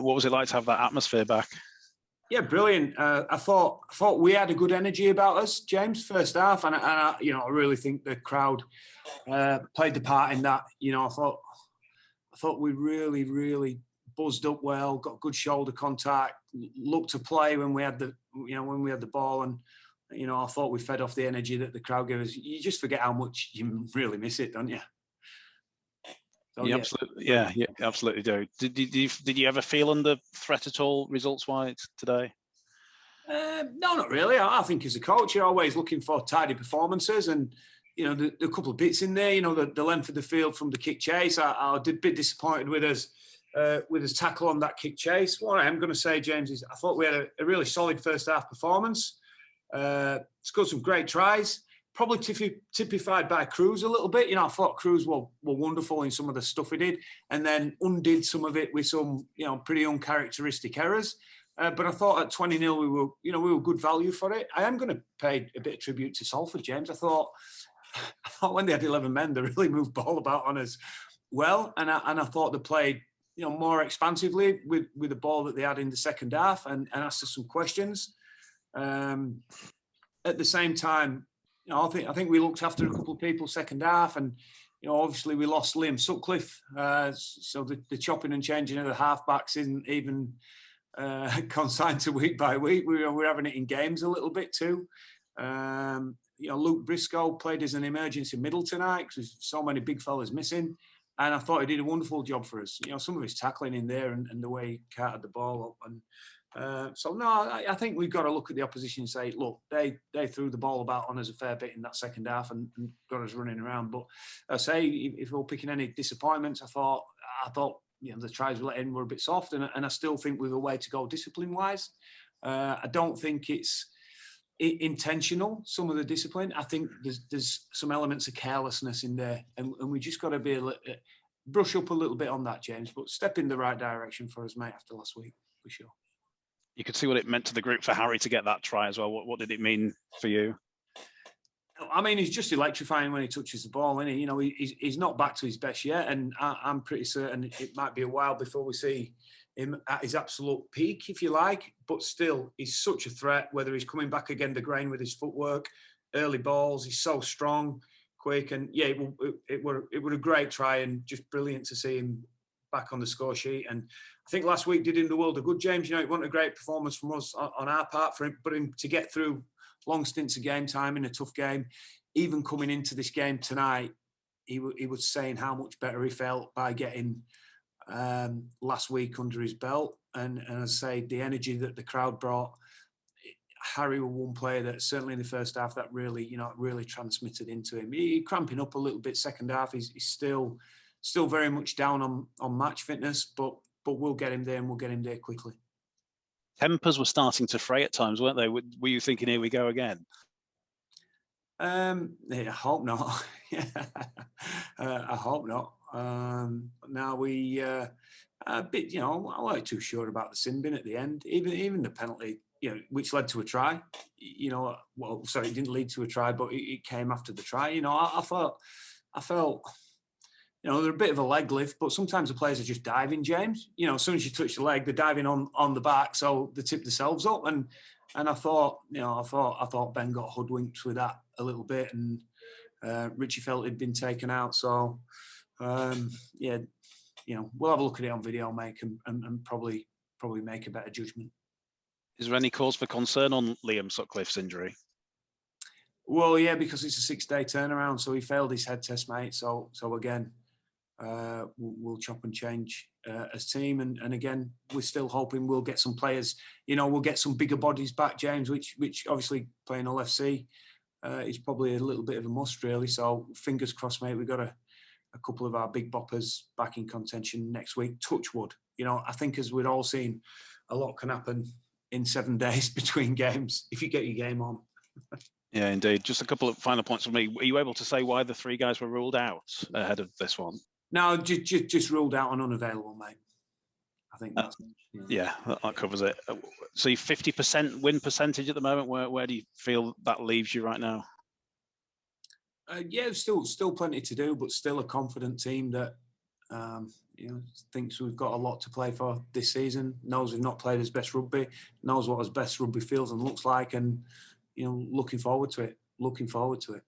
What was it like to have that atmosphere back? Yeah, brilliant. I thought we had a good energy about us, James, first half, and I really think the crowd played the part in that. I thought we really buzzed up well, got good shoulder contact, looked to play when we had the ball, and I thought we fed off the energy that the crowd gave us. You just forget how much you really miss it, don't you? So, you absolutely do. Did you ever feel under threat at all, results-wise, today? No, not really. I think as a coach, you're always looking for tidy performances, and the couple of bits in there. The length of the field from the kick chase. I did a bit disappointed with his tackle on that kick chase. What I am going to say, James, is I thought we had a really solid first half performance. Scored some great tries. Probably typified by Cruz a little bit. I thought Cruz were wonderful in some of the stuff he did, and then undid some of it with some pretty uncharacteristic errors. But I thought at 20-0 we were good value for it. I am going to pay a bit of tribute to Salford, James. I thought when they had 11 men, they really moved ball about on us well, and I thought they played more expansively with the ball that they had in the second half, and asked us some questions. At the same time, I think we looked after a couple of people second half, and obviously we lost Liam Sutcliffe, so the chopping and changing of the halfbacks isn't even consigned to week by week. We're having it in games a little bit too. Luke Briscoe played as an emergency middle tonight because so many big fellas missing, and I thought he did a wonderful job for us. Some of his tackling in there and the way he carted the ball up, and I think we've got to look at the opposition and say, look, they threw the ball about on us a fair bit in that second half and got us running around. But I say, if we're picking any disappointments, I thought the tries we let in were a bit soft, and I still think we've a way to go discipline-wise. I don't think it's intentional, some of the discipline. I think there's some elements of carelessness in there, and we just got to brush up a little bit on that, James, but step in the right direction for us, mate, after last week, for sure. You could see what it meant to the group for Harry to get that try as well. What did it mean for you? I mean, he's just electrifying when he touches the ball, isn't he? He's not back to his best yet, and I'm pretty certain it might be a while before we see him at his absolute peak, if you like. But still, he's such a threat, whether he's coming back again the grain with his footwork, early balls. He's so strong, quick, and yeah, it were a great try and just brilliant to see him back on the score sheet. And I think last week did him the world of good, James. It wasn't a great performance from us on our part for him, but him to get through long stints of game time in a tough game, even coming into this game tonight, he was saying how much better he felt by getting last week under his belt. And as I say, the energy that the crowd brought, Harry was one player that certainly in the first half that really transmitted into him. He cramping up a little bit second half. He's still very much down on match fitness, but we'll get him there, and we'll get him there quickly. Tempers were starting to fray at times, weren't they? Were you thinking, here we go again? I hope not. I hope not. Now we a bit, I wasn't too sure about the sin bin at the end. Even the penalty, which led to a try. It didn't lead to a try, but it came after the try. I felt. They're a bit of a leg lift, but sometimes the players are just diving, James. As soon as you touch the leg, they're diving on the back, so they tip themselves up. And I thought, I thought Ben got hoodwinked with that a little bit, and Richie felt he'd been taken out. So, we'll have a look at it on video, mate, and probably make a better judgment. Is there any cause for concern on Liam Sutcliffe's injury? Well, yeah, because it's a 6-day turnaround, so he failed his head test, mate. So again. We'll chop and change as team, and again we're still hoping we'll get some players. We'll get some bigger bodies back, James, which obviously playing Hull FC is probably a little bit of a must, really. So fingers crossed, mate. We've got a couple of our big boppers back in contention next week. Touch wood. I think as we'd all seen, a lot can happen in 7 days between games if you get your game on. Yeah, indeed. Just a couple of final points from me. Were you able to say why the 3 guys were ruled out ahead of this one? No, just ruled out and unavailable, mate. I think that's... Yeah, that covers it. So 50% win percentage at the moment. Where do you feel that leaves you right now? Yeah, still plenty to do, but still a confident team that, thinks we've got a lot to play for this season. Knows we've not played his best rugby. Knows what his best rugby feels and looks like, and looking forward to it. Looking forward to it.